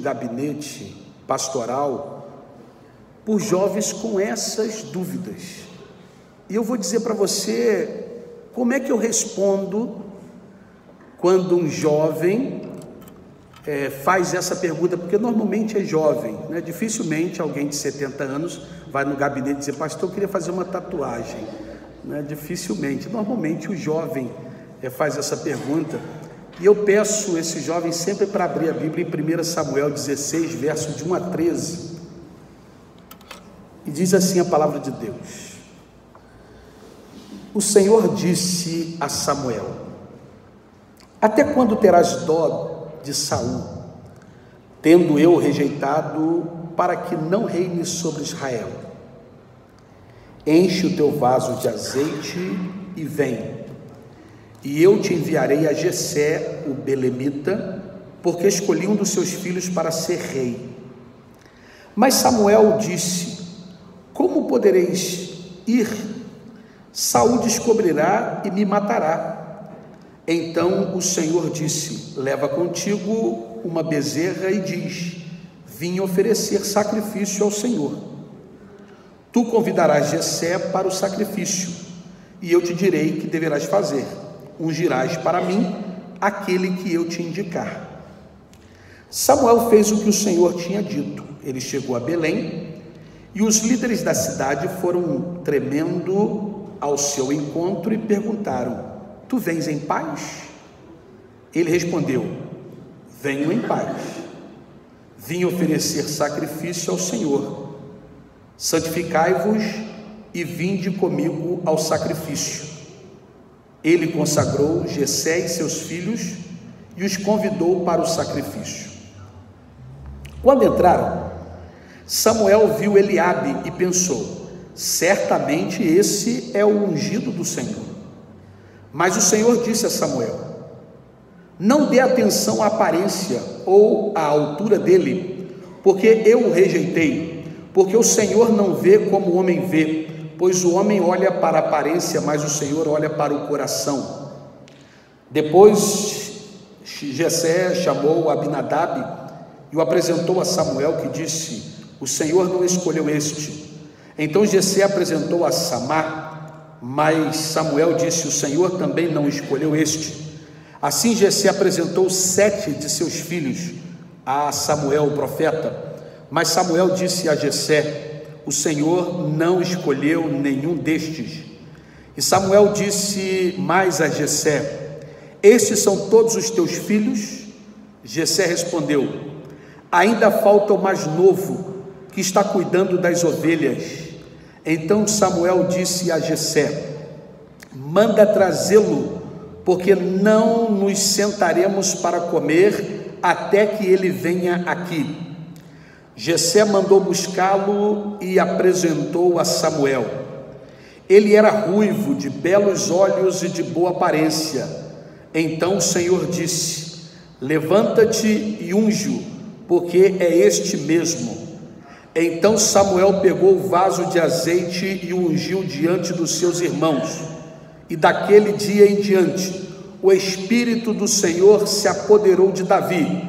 gabinete pastoral por jovens com essas dúvidas. E eu vou dizer para você como é que eu respondo quando um jovem faz essa pergunta, porque normalmente é jovem, né? Dificilmente alguém de 70 anos vai no gabinete e dizer: pastor, eu queria fazer uma tatuagem, né? Dificilmente, normalmente o jovem faz essa pergunta. E eu peço esse jovem sempre para abrir a Bíblia em 1 Samuel 16, verso de 1 a 13, e diz assim a palavra de Deus: o Senhor disse a Samuel: até quando terás dó de Saul, tendo eu rejeitado, para que não reine sobre Israel? Enche o teu vaso de azeite e vem, e eu te enviarei a Jessé, o belemita, porque escolhi um dos seus filhos para ser rei. Mas Samuel disse: como podereis ir? Saul descobrirá e me matará. Então o Senhor disse: leva contigo uma bezerra e diz: vim oferecer sacrifício ao Senhor. Tu convidarás Jessé para o sacrifício, e eu te direi que deverás fazer. Ungirás para mim aquele que eu te indicar. Samuel fez o que o Senhor tinha dito. Ele chegou a Belém, e os líderes da cidade foram tremendo ao seu encontro e perguntaram: tu vens em paz? Ele respondeu: venho em paz. Vim oferecer sacrifício ao Senhor. Santificai-vos e vinde comigo ao sacrifício. Ele consagrou Jessé e seus filhos e os convidou para o sacrifício. Quando entraram, Samuel viu Eliabe e pensou: certamente esse é o ungido do Senhor. Mas o Senhor disse a Samuel: não dê atenção à aparência ou à altura dele, porque eu o rejeitei, porque o Senhor não vê como o homem vê, pois o homem olha para a aparência, mas o Senhor olha para o coração. Depois Jessé chamou Abinadab e o apresentou a Samuel, que disse: o Senhor não escolheu este. Então Jessé apresentou a Samar, mas Samuel disse: o Senhor também não escolheu este. Assim Jessé apresentou 7 de seus filhos a Samuel, o profeta, mas Samuel disse a Jessé: o Senhor não escolheu nenhum destes. E Samuel disse mais a Jessé: estes são todos os teus filhos? Jessé respondeu: ainda falta o mais novo, que está cuidando das ovelhas. Então Samuel disse a Jessé: manda trazê-lo, porque não nos sentaremos para comer até que ele venha aqui. Jessé mandou buscá-lo e apresentou a Samuel. Ele era ruivo, de belos olhos e de boa aparência. Então o Senhor disse: levanta-te e unge-o, porque é este mesmo. Então Samuel pegou o vaso de azeite e o ungiu diante dos seus irmãos. E daquele dia em diante, o Espírito do Senhor se apoderou de Davi.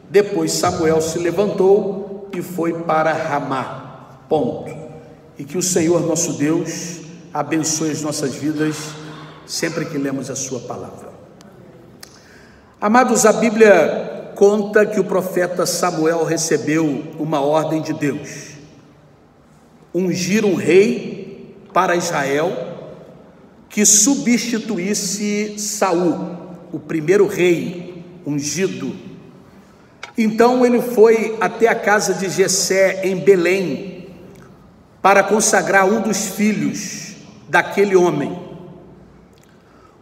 Depois Samuel se levantou e foi para Ramá. Ponto. E que o Senhor nosso Deus abençoe as nossas vidas sempre que lemos a sua palavra. Amados, a Bíblia conta que o profeta Samuel recebeu uma ordem de Deus: ungir um rei para Israel que substituísse Saul, o primeiro rei ungido. Então ele foi até a casa de Jessé em Belém para consagrar um dos filhos daquele homem.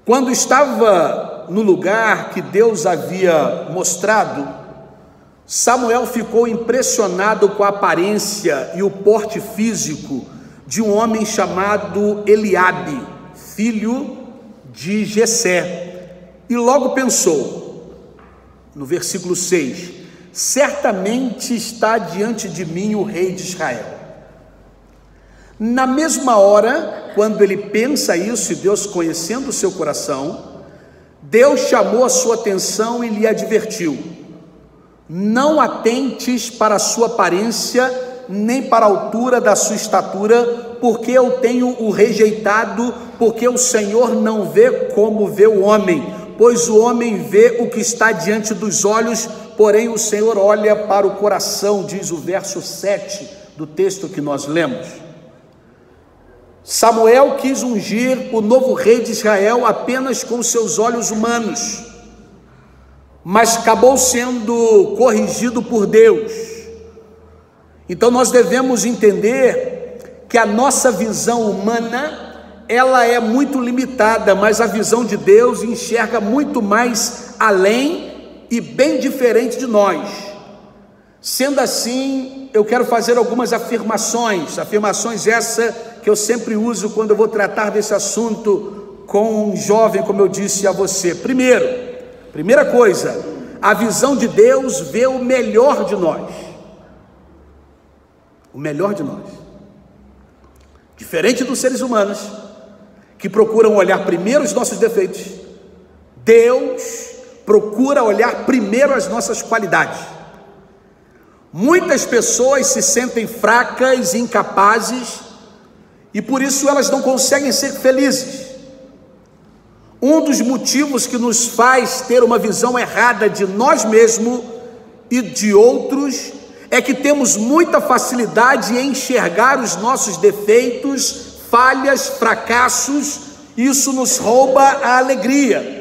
Quando estava no lugar que Deus havia mostrado, Samuel ficou impressionado com a aparência e o porte físico de um homem chamado Eliabe, filho de Jessé, e logo pensou, no versículo 6, certamente está diante de mim o rei de Israel. Na mesma hora, quando ele pensa isso, e Deus conhecendo o seu coração, Deus chamou a sua atenção e lhe advertiu: Não atentes para a sua aparência, nem para a altura da sua estatura, porque eu tenho o rejeitado, porque o Senhor não vê como vê o homem, pois o homem vê o que está diante dos olhos, porém o Senhor olha para o coração, diz o verso 7 do texto que nós lemos. Samuel quis ungir o novo rei de Israel apenas com seus olhos humanos, mas acabou sendo corrigido por Deus. Então nós devemos entender que a nossa visão humana, ela é muito limitada, mas a visão de Deus enxerga muito mais além e bem diferente de nós. Sendo assim, eu quero fazer algumas afirmações essa que eu sempre uso quando eu vou tratar desse assunto com um jovem, como eu disse a você. Primeira coisa, a visão de Deus vê o melhor de nós. O melhor de nós. Diferente dos seres humanos, que procuram olhar primeiro os nossos defeitos, Deus procura olhar primeiro as nossas qualidades. Muitas pessoas se sentem fracas e incapazes, e por isso elas não conseguem ser felizes. Um dos motivos que nos faz ter uma visão errada de nós mesmos e de outros é que temos muita facilidade em enxergar os nossos defeitos, falhas, fracassos. Isso nos rouba a alegria.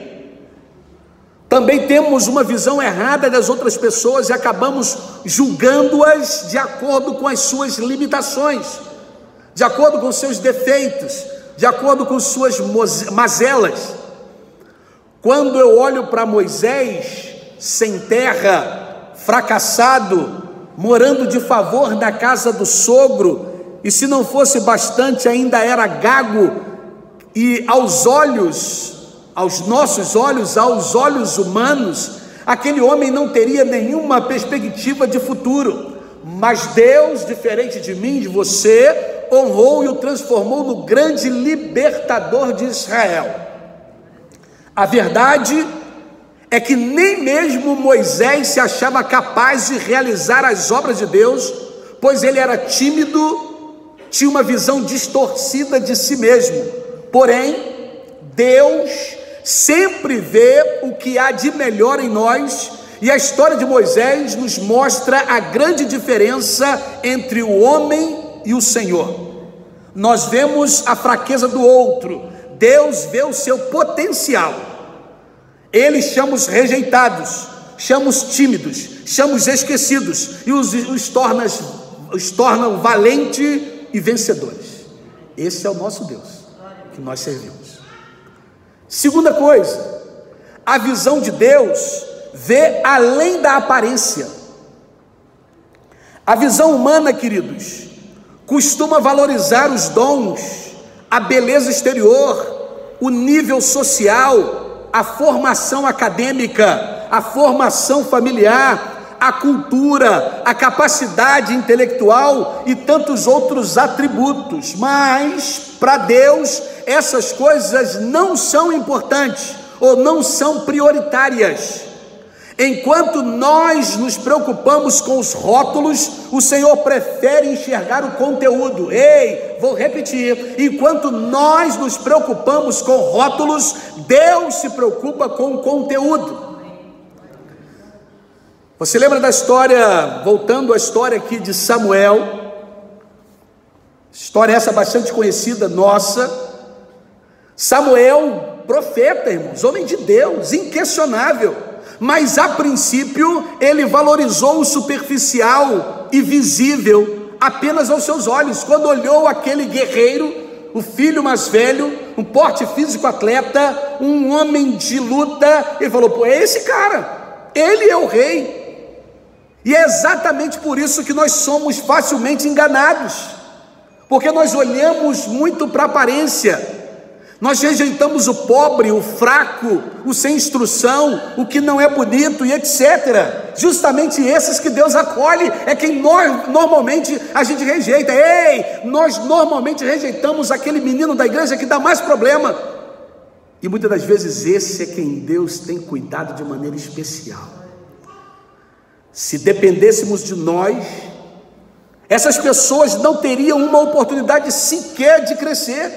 Também temos uma visão errada das outras pessoas e acabamos julgando-as de acordo com as suas limitações, de acordo com seus defeitos, de acordo com suas mazelas. Quando eu olho para Moisés, sem terra, fracassado, morando de favor na casa do sogro, e se não fosse bastante, ainda era gago, e aos nossos olhos, aos olhos humanos, aquele homem não teria nenhuma perspectiva de futuro. Mas Deus, diferente de mim, de você, honrou e o transformou no grande libertador de Israel. A verdade é que nem mesmo Moisés se achava capaz de realizar as obras de Deus, pois ele era tímido, tinha uma visão distorcida de si mesmo. Porém, Deus sempre vê o que há de melhor em nós, e a história de Moisés nos mostra a grande diferença entre o homem e o Senhor. Nós vemos a fraqueza do outro, Deus vê o seu potencial. Ele chama os rejeitados, chama os tímidos, chama os esquecidos e os torna valentes e vencedores. Esse é o nosso Deus que nós servimos. Segunda coisa, a visão de Deus vê além da aparência. A visão humana, queridos, costuma valorizar os dons, a beleza exterior, o nível social, a formação acadêmica, a formação familiar, a cultura, a capacidade intelectual e tantos outros atributos. Mas para Deus essas coisas não são importantes ou não são prioritárias. Enquanto nós nos preocupamos com os rótulos, o Senhor prefere enxergar o conteúdo. Vou repetir: enquanto nós nos preocupamos com rótulos, Deus se preocupa com o conteúdo. Você lembra da história, voltando à história aqui de Samuel, história essa bastante conhecida nossa. Samuel, profeta, irmãos, homem de Deus, inquestionável, mas a princípio ele valorizou o superficial e visível apenas aos seus olhos. Quando olhou aquele guerreiro, o filho mais velho, um porte físico atleta, um homem de luta, ele falou: pô, é esse cara, ele é o rei. E é exatamente por isso que nós somos facilmente enganados, porque nós olhamos muito para a aparência. Nós rejeitamos o pobre, o fraco, o sem instrução, o que não é bonito e etc. Justamente esses que Deus acolhe é quem normalmente a gente rejeita. Nós normalmente rejeitamos aquele menino da igreja que dá mais problema. E muitas das vezes esse é quem Deus tem cuidado de maneira especial. Se dependêssemos de nós, essas pessoas não teriam uma oportunidade sequer de crescer.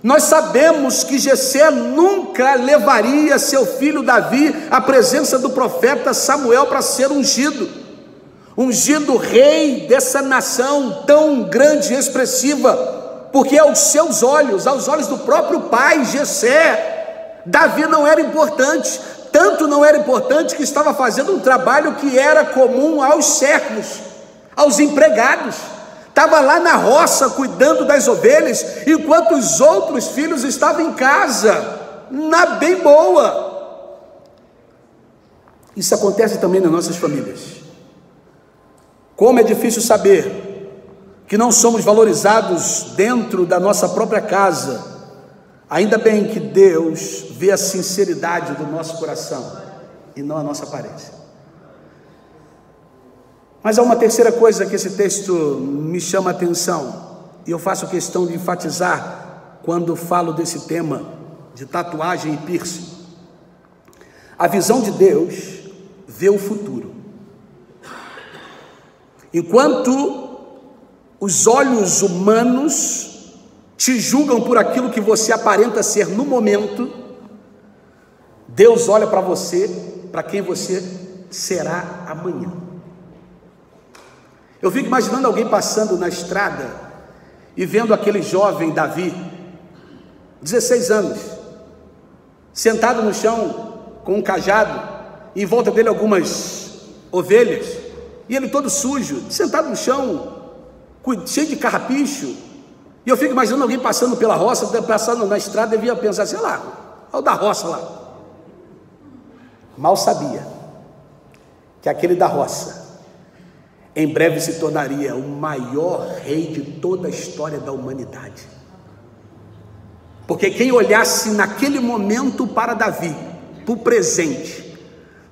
Nós sabemos que Jessé nunca levaria seu filho Davi à presença do profeta Samuel para ser ungido rei dessa nação tão grande e expressiva, porque aos seus olhos, aos olhos do próprio pai Jessé, Davi não era importante, tanto não era importante que estava fazendo um trabalho que era comum aos servos, aos empregados. Estava lá na roça cuidando das ovelhas, enquanto os outros filhos estavam em casa, na bem boa. Isso acontece também nas nossas famílias. Como é difícil saber que não somos valorizados dentro da nossa própria casa. Ainda bem que Deus vê a sinceridade do nosso coração e não a nossa aparência. Mas há uma terceira coisa que esse texto me chama a atenção, e eu faço questão de enfatizar quando falo desse tema de tatuagem e piercing. A visão de Deus vê o futuro. Enquanto os olhos humanos te julgam por aquilo que você aparenta ser no momento, Deus olha para você, para quem você será amanhã. Eu fico imaginando alguém passando na estrada e vendo aquele jovem Davi, 16 anos, sentado no chão com um cajado, e em volta dele algumas ovelhas, e ele todo sujo, sentado no chão, cheio de carrapicho. E eu fico imaginando alguém passando pela roça, passando na estrada, devia pensar, sei lá, olha o da roça lá. Mal sabia que aquele da roça em breve se tornaria o maior rei de toda a história da humanidade. Porque quem olhasse naquele momento para Davi, para o presente,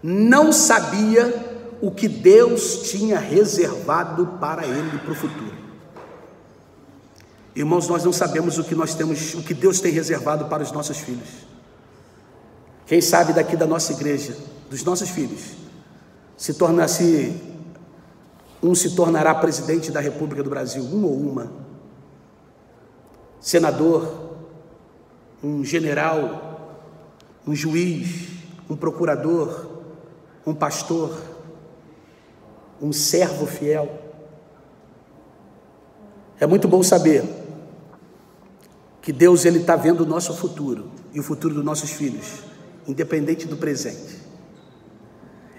não sabia o que Deus tinha reservado para ele para o futuro. Irmãos, nós não sabemos o que nós temos, o que Deus tem reservado para os nossos filhos. Quem sabe daqui da nossa igreja, dos nossos filhos, um se tornará presidente da República do Brasil, um ou uma, senador, um general, um juiz, um procurador, um pastor, um servo fiel. É muito bom saber que Deus está vendo o nosso futuro e o futuro dos nossos filhos, independente do presente.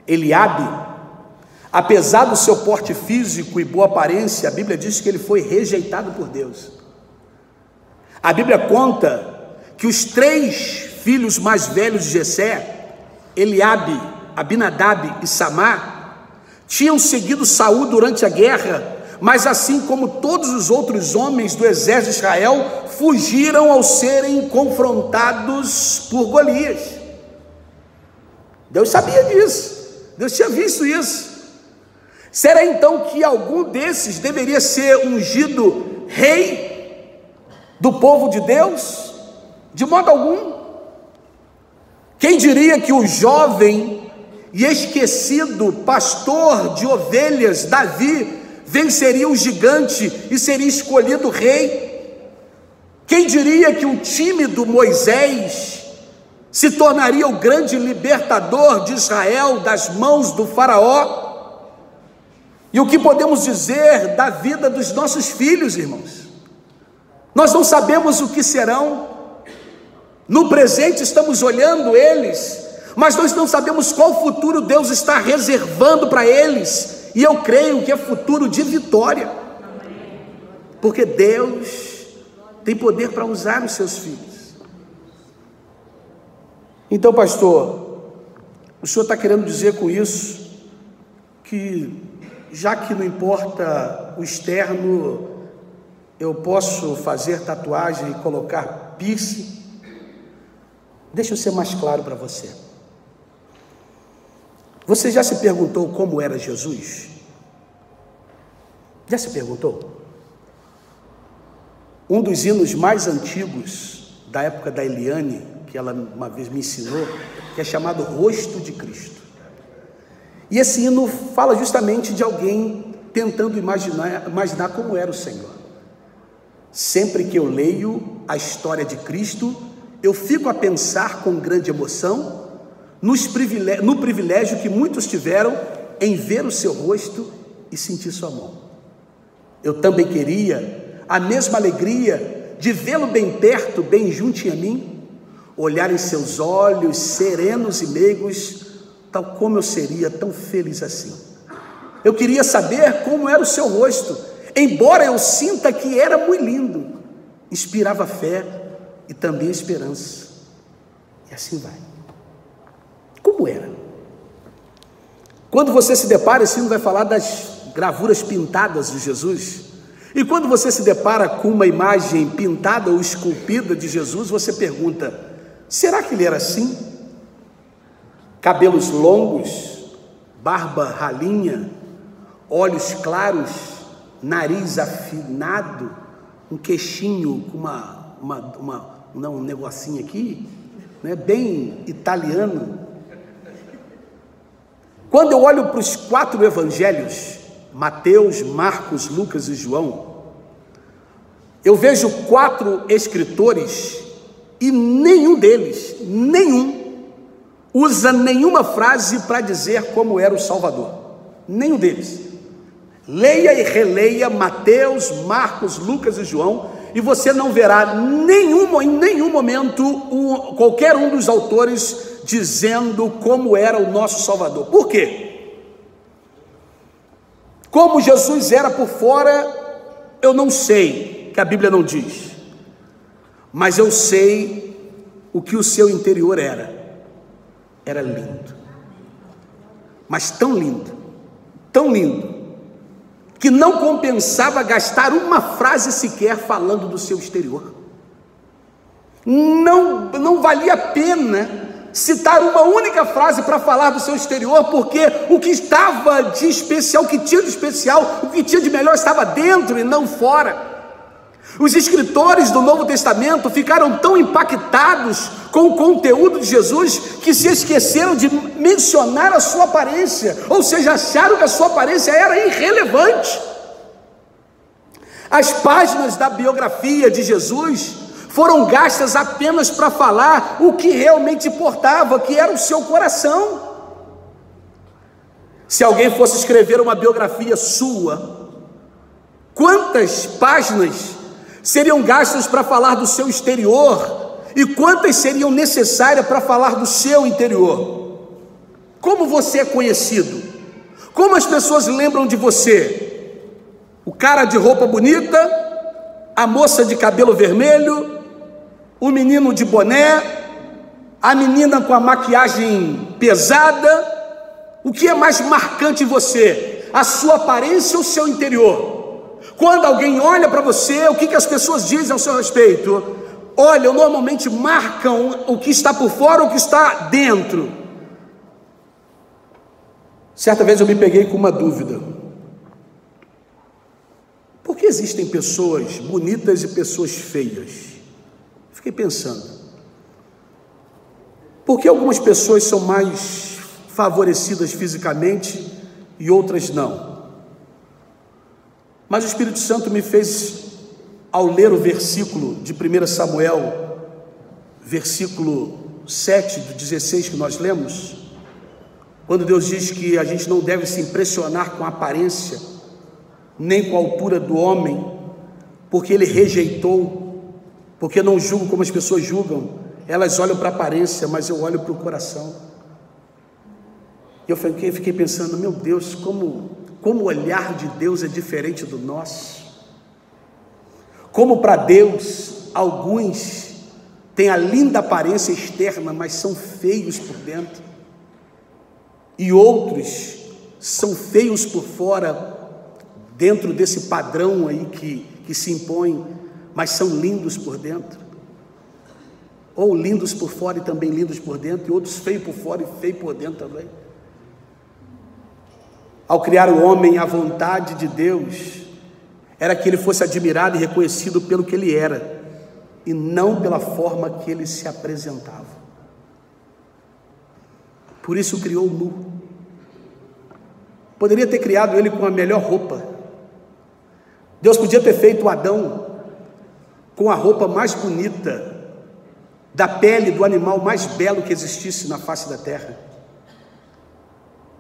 Eliabe, apesar do seu porte físico e boa aparência, a Bíblia diz que ele foi rejeitado por Deus. A Bíblia conta que os 3 filhos mais velhos de Jessé, Eliabe, Abinadab e Samar, tinham seguido Saul durante a guerra, mas assim como todos os outros homens do exército de Israel, fugiram ao serem confrontados por Golias. Deus sabia disso, Deus tinha visto isso. Será então que algum desses deveria ser ungido rei do povo de Deus? De modo algum. Quem diria que o jovem e esquecido pastor de ovelhas Davi venceria o gigante e seria escolhido rei? Quem diria que o tímido Moisés se tornaria o grande libertador de Israel das mãos do faraó? E o que podemos dizer da vida dos nossos filhos, irmãos? Nós não sabemos o que serão. No presente estamos olhando eles, mas nós não sabemos qual futuro Deus está reservando para eles. E eu creio que é futuro de vitória, porque Deus tem poder para usar os seus filhos. Então, pastor, o senhor está querendo dizer com isso que, já que não importa o externo, eu posso fazer tatuagem e colocar piercing? Deixa eu ser mais claro para você. Você já se perguntou como era Jesus? Já se perguntou? Um dos hinos mais antigos da época da Eliane, que ela uma vez me ensinou, que é chamado Rosto de Cristo. E esse hino fala justamente de alguém tentando imaginar como era o Senhor. Sempre que eu leio a história de Cristo, eu fico a pensar com grande emoção no privilégio que muitos tiveram em ver o seu rosto e sentir sua mão. Eu também queria a mesma alegria de vê-lo bem perto, bem juntinho a mim, olhar em seus olhos serenos e meigos, tal como eu seria tão feliz assim. Eu queria saber como era o seu rosto, embora eu sinta que era muito lindo, inspirava fé e também esperança. E assim vai. Como era? Quando você se depara, esse hino vai falar das gravuras pintadas de Jesus. E quando você se depara com uma imagem pintada ou esculpida de Jesus, você pergunta: será que ele era assim? Cabelos longos, barba ralinha, olhos claros, nariz afinado, um queixinho com um negocinho aqui, né, bem italiano. Quando eu olho para os 4 evangelhos, Mateus, Marcos, Lucas e João, eu vejo 4 escritores e nenhum deles, usa nenhuma frase para dizer como era o Salvador. Nenhum deles. Leia e releia Mateus, Marcos, Lucas e João, e você não verá em nenhum momento qualquer um dos autores dizendo como era o nosso Salvador. Por quê? Como Jesus era por fora, eu não sei, que a Bíblia não diz, mas eu sei o que o seu interior era. Era lindo, mas tão lindo, que não compensava gastar uma frase sequer falando do seu exterior. Não valia a pena citar uma única frase para falar do seu exterior, porque o que estava de especial, o que tinha de especial, o que tinha de melhor estava dentro e não fora. Os escritores do Novo Testamento ficaram tão impactados com o conteúdo de Jesus que se esqueceram de mencionar a sua aparência, ou seja, acharam que a sua aparência era irrelevante. As páginas da biografia de Jesus foram gastas apenas para falar o que realmente importava, que era o seu coração. Se alguém fosse escrever uma biografia sua, quantas páginas seriam gastas para falar do seu exterior e quantas seriam necessárias para falar do seu interior? Como você é conhecido? Como as pessoas lembram de você? O cara de roupa bonita, a moça de cabelo vermelho, o menino de boné, a menina com a maquiagem pesada? O que é mais marcante em você? A sua aparência ou o seu interior? Quando alguém olha para você, o que as pessoas dizem ao seu respeito? Olha, normalmente marcam o que está por fora ou o que está dentro. Certa vez eu me peguei com uma dúvida. Por que existem pessoas bonitas e pessoas feias? Fiquei pensando. Por que algumas pessoas são mais favorecidas fisicamente e outras não? Mas o Espírito Santo me fez, ao ler o versículo de 1 Samuel, versículo 7 do 16 que nós lemos, quando Deus diz que a gente não deve se impressionar com a aparência, nem com a altura do homem, porque ele rejeitou, porque não julgo como as pessoas julgam, elas olham para a aparência, mas eu olho para o coração. E eu fiquei pensando, meu Deus, como o olhar de Deus é diferente do nosso. Como para Deus, alguns têm a linda aparência externa, mas são feios por dentro. E outros são feios por fora, dentro desse padrão aí que se impõe, mas são lindos por dentro. Ou lindos por fora e também lindos por dentro, e outros feios por fora e feios por dentro também. Ao criar o homem, a vontade de Deus era que ele fosse admirado e reconhecido pelo que ele era, e não pela forma que ele se apresentava. Por isso criou o nu. Poderia ter criado ele com a melhor roupa. Deus podia ter feito Adão com a roupa mais bonita, da pele do animal mais belo que existisse na face da terra.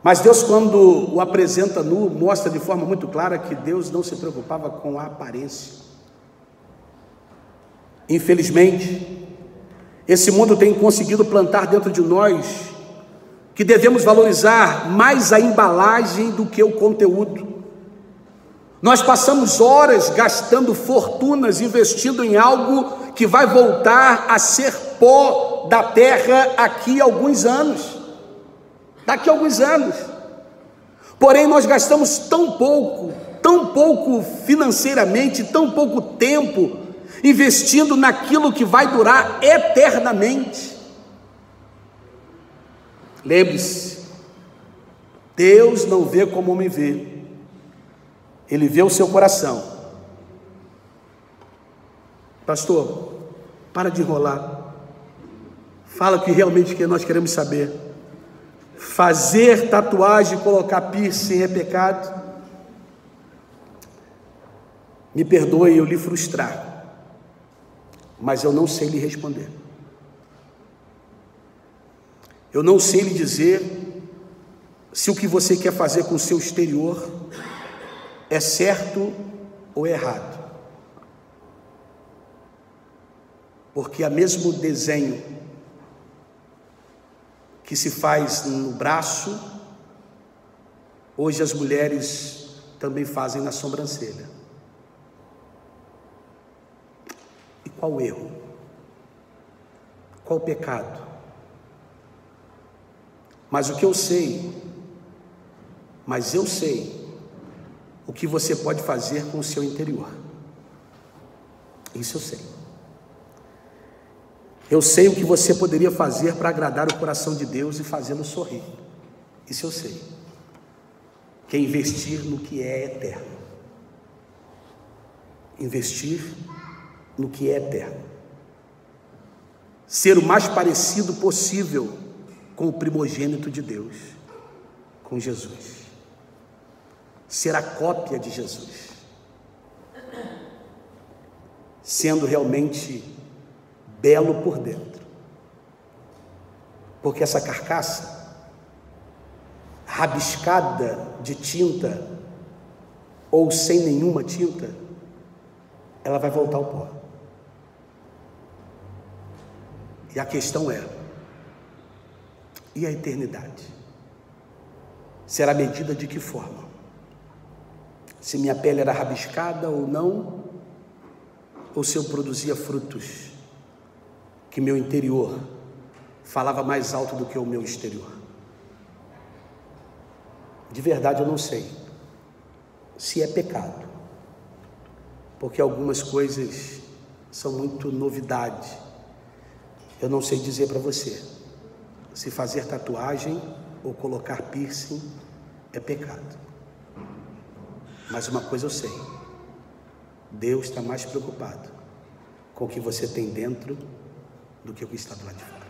Mas Deus, quando o apresenta nu, mostra de forma muito clara que Deus não se preocupava com a aparência. Infelizmente, esse mundo tem conseguido plantar dentro de nós que devemos valorizar mais a embalagem do que o conteúdo. Nós passamos horas gastando fortunas, investindo em algo que vai voltar a ser pó da terra daqui a alguns anos. Porém, nós gastamos tão pouco financeiramente, tão pouco tempo, investindo naquilo que vai durar eternamente. Lembre-se, Deus não vê como o homem vê, Ele vê o seu coração. Pastor, para de enrolar, fala o que realmente que nós queremos saber. Fazer tatuagem e colocar piercing é pecado? Me perdoe eu lhe frustrar, mas eu não sei lhe responder. Eu não sei lhe dizer se o que você quer fazer com o seu exterior é certo ou errado. Porque há mesmo desenho que se faz no braço, hoje as mulheres também fazem na sobrancelha. E qual o erro? Qual o pecado? Mas o que eu sei, o que você pode fazer com o seu interior. Isso eu sei. Eu sei o que você poderia fazer para agradar o coração de Deus e fazê-lo sorrir. Isso eu sei. Que é investir no que é eterno. Investir no que é eterno. Ser o mais parecido possível com o primogênito de Deus, com Jesus. Ser a cópia de Jesus. Sendo realmente belo por dentro. Porque essa carcaça, rabiscada de tinta, ou sem nenhuma tinta, ela vai voltar ao pó. E a questão é, e a eternidade? Será medida de que forma? Se minha pele era rabiscada ou não, ou se eu produzia frutos que meu interior falava mais alto do que o meu exterior. De verdade eu não sei se é pecado, porque algumas coisas são muito novidade. Eu não sei dizer para você se fazer tatuagem ou colocar piercing é pecado. Mas uma coisa eu sei, Deus está mais preocupado com o que você tem dentro do que o que está do lado de fora.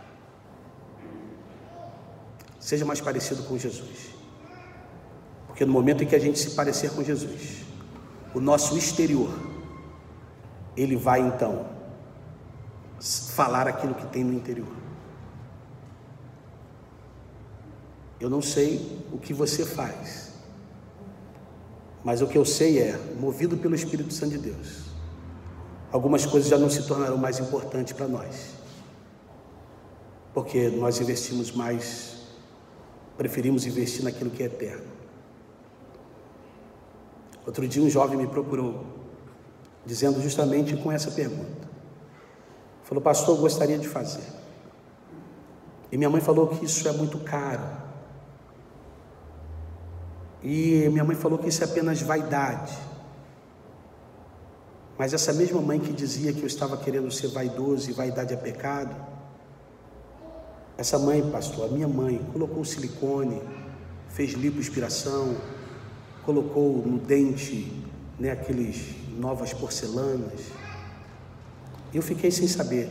Seja mais parecido com Jesus, porque no momento em que a gente se parecer com Jesus, o nosso exterior, ele vai então falar aquilo que tem no interior. Eu não sei o que você faz, mas o que eu sei é, movido pelo Espírito Santo de Deus, algumas coisas já não se tornarão mais importantes para nós, porque nós investimos mais, preferimos investir naquilo que é eterno. Outro dia um jovem me procurou, dizendo justamente com essa pergunta. Falou, pastor, eu gostaria de fazer. E minha mãe falou que isso é muito caro. E minha mãe falou que isso é apenas vaidade. Mas essa mesma mãe que dizia que eu estava querendo ser vaidoso e vaidade é pecado, essa mãe, pastor, a minha mãe, colocou silicone, fez lipoaspiração, colocou no dente, aqueles novas porcelanas. Eu fiquei sem saber,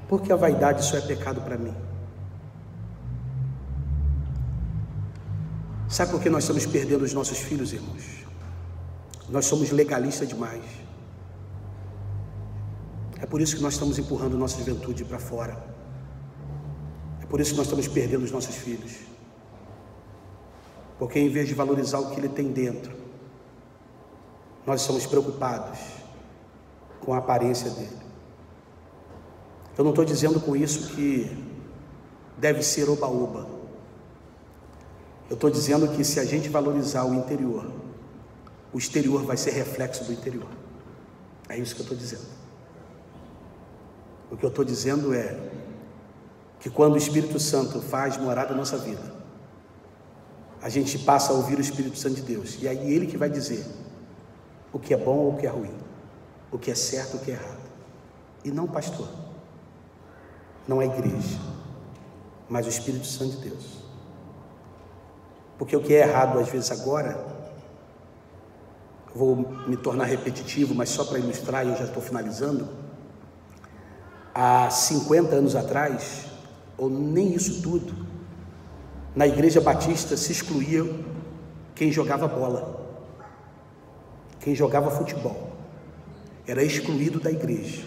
porque a vaidade só é pecado para mim. Sabe por que nós estamos perdendo os nossos filhos, irmãos? Nós somos legalistas demais. É por isso que nós estamos empurrando nossa juventude para fora. É por isso que nós estamos perdendo os nossos filhos. Porque em vez de valorizar o que ele tem dentro, nós estamos preocupados com a aparência dele. Eu não estou dizendo com isso que deve ser oba-oba. Eu estou dizendo que se a gente valorizar o interior, o exterior vai ser reflexo do interior. É isso que eu estou dizendo. O que eu estou dizendo é que quando o Espírito Santo faz morada na nossa vida, a gente passa a ouvir o Espírito Santo de Deus, e aí ele que vai dizer o que é bom ou o que é ruim, o que é certo ou o que é errado. E não o pastor, não a igreja, mas o Espírito Santo de Deus. Porque o que é errado às vezes agora, vou me tornar repetitivo, mas só para ilustrar, e eu já estou finalizando. Há 50 anos atrás, ou nem isso tudo, na Igreja Batista se excluía quem jogava bola, quem jogava futebol, era excluído da igreja.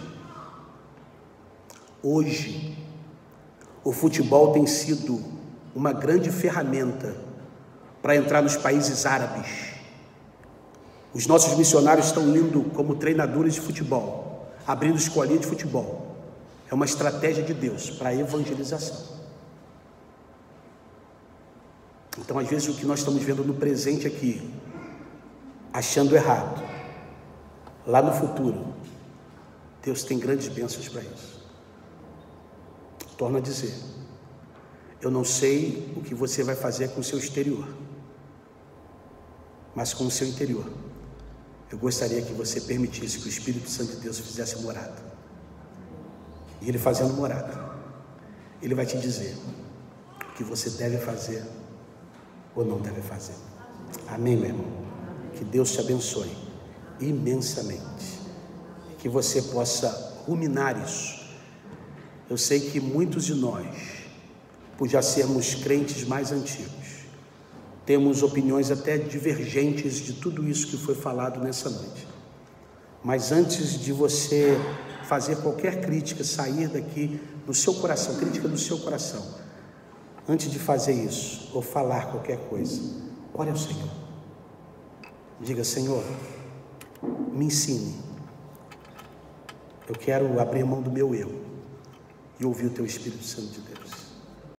Hoje, o futebol tem sido uma grande ferramenta para entrar nos países árabes. Os nossos missionários estão indo como treinadores de futebol, abrindo escolinha de futebol. É uma estratégia de Deus para a evangelização. Então, às vezes, o que nós estamos vendo no presente aqui, achando errado, lá no futuro, Deus tem grandes bênçãos para isso. Torno a dizer, eu não sei o que você vai fazer com o seu exterior, mas com o seu interior, eu gostaria que você permitisse que o Espírito Santo de Deus fizesse morada. E ele fazendo morada, ele vai te dizer o que você deve fazer ou não deve fazer. Amém, meu irmão? Que Deus te abençoe imensamente, que você possa ruminar isso. Eu sei que muitos de nós, por já sermos crentes mais antigos, temos opiniões até divergentes de tudo isso que foi falado nessa noite. Mas antes de você fazer qualquer crítica, sair daqui no seu coração, crítica do seu coração, antes de fazer isso, ou falar qualquer coisa, ore ao Senhor. Diga: Senhor, me ensine. Eu quero abrir mão do meu eu e ouvir o Teu Espírito Santo de Deus.